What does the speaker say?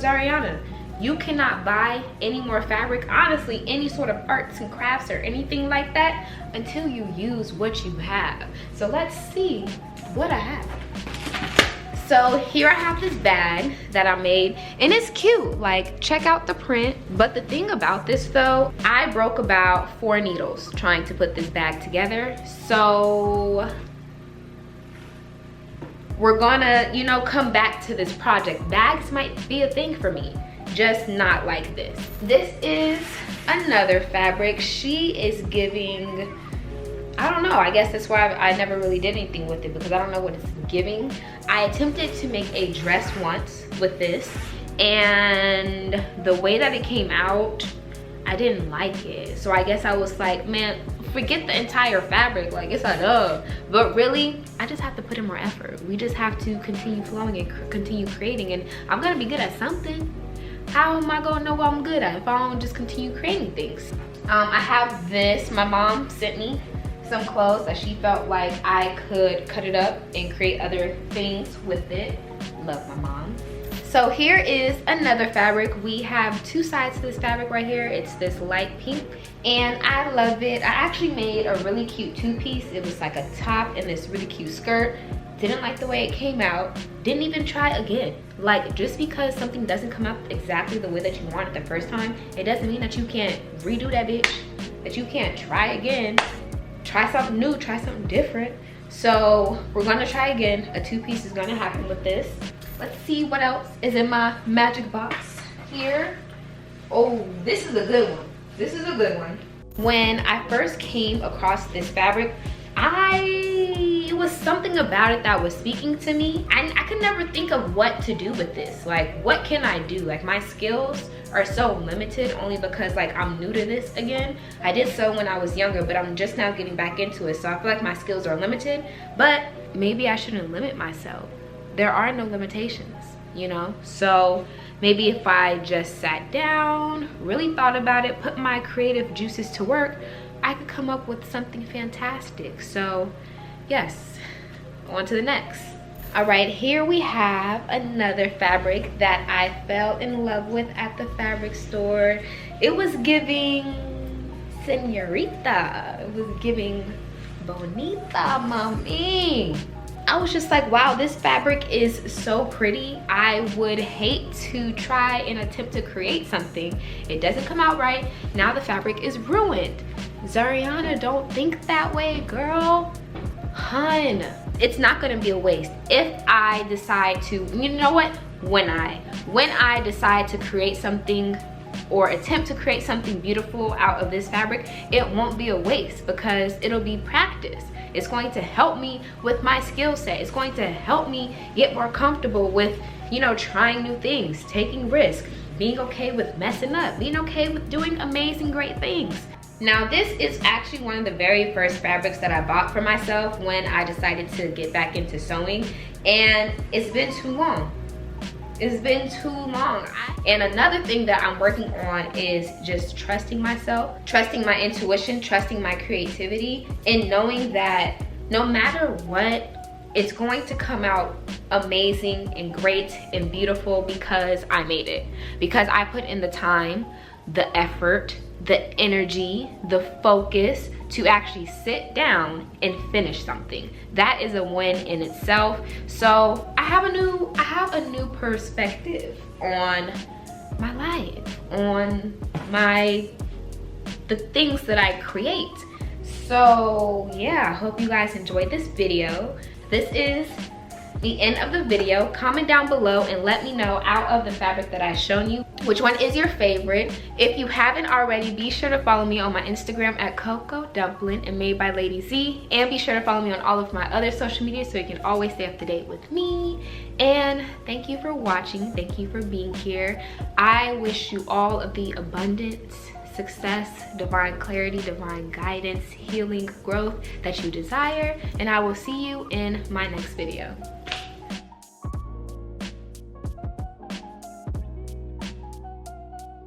Zariana, you cannot buy any more fabric, honestly, any sort of arts and crafts or anything like that until you use what you have. So let's see what I have. So here I have this bag that I made, and it's cute. Like, check out the print. But the thing about this though, I broke about 4 needles trying to put this bag together. So we're gonna, you know, come back to this project. Bags might be a thing for me, just not like this. This is another fabric. She is giving, I don't know, I guess that's why I never really did anything with it, because I don't know what it's giving. I attempted to make a dress once with this, and the way that it came out, I didn't like it. So I guess I was like, man, forget the entire fabric, like it's a dub. But really, I just have to put in more effort. We just have to continue flowing and continue creating, and I'm gonna be good at something. How am I gonna know what I'm good at if I don't just continue creating things? I have this, my mom sent me some clothes that she felt like I could cut it up and create other things with it. Love my mom. So here is another fabric. We have 2 sides to this fabric right here. It's this light pink, and I love it. I actually made a really cute 2-piece. It was like a top and this really cute skirt. Didn't like the way it came out. Didn't even try again. Like, just because something doesn't come out exactly the way that you want it the first time, it doesn't mean that you can't redo that bitch, that you can't try again. Try something new, try something different. So we're gonna try again. A 2-piece is gonna happen with this. Let's see what else is in my magic box here. Oh, this is a good one. This is a good one. When I first came across this fabric, it was something about it that was speaking to me, and I could never think of what to do with this. Like, what can I do? Like, my skills are so limited only because, like, I'm new to this again. I did sew when I was younger, but I'm just now getting back into it, so I feel like my skills are limited. But maybe I shouldn't limit myself. There are no limitations, you know? So maybe if I just sat down, really thought about it, put my creative juices to work, I could come up with something fantastic. So yes, on to the next. All right, here we have another fabric that I fell in love with at the fabric store. It was giving señorita. It was giving bonita, mami. I was just like, wow, this fabric is so pretty. I would hate to try and attempt to create something. It doesn't come out right. Now the fabric is ruined. Zariana, don't think that way, girl. Hun, it's not gonna be a waste. If I decide to, you know what? When I decide to create something or attempt to create something beautiful out of this fabric, it won't be a waste because it'll be practice. It's going to help me with my skill set. It's going to help me get more comfortable with, you know, trying new things, taking risks, being okay with messing up, being okay with doing amazing, great things. Now, this is actually one of the very first fabrics that I bought for myself when I decided to get back into sewing, and it's been too long. It's been too long. And another thing that I'm working on is just trusting myself, trusting my intuition, trusting my creativity, and knowing that no matter what, it's going to come out amazing and great and beautiful because I made it. Because I put in the time, the effort, the energy, the focus to actually sit down and finish something. That is a win in itself. So I have a new perspective on my life, on the things that I create. So yeah, I hope you guys enjoyed this video. This is the end of the video. Comment down below and let me know, out of the fabric that I've shown you, which one is your favorite. If you haven't already, be sure to follow me on my Instagram at Coco Dumpling and Made by Lady Z, and be sure to follow me on all of my other social media so you can always stay up to date with me. And thank you for watching. Thank you for being here. I wish you all of the abundance, success, divine clarity, divine guidance, healing, growth that you desire, and I will see you in my next video.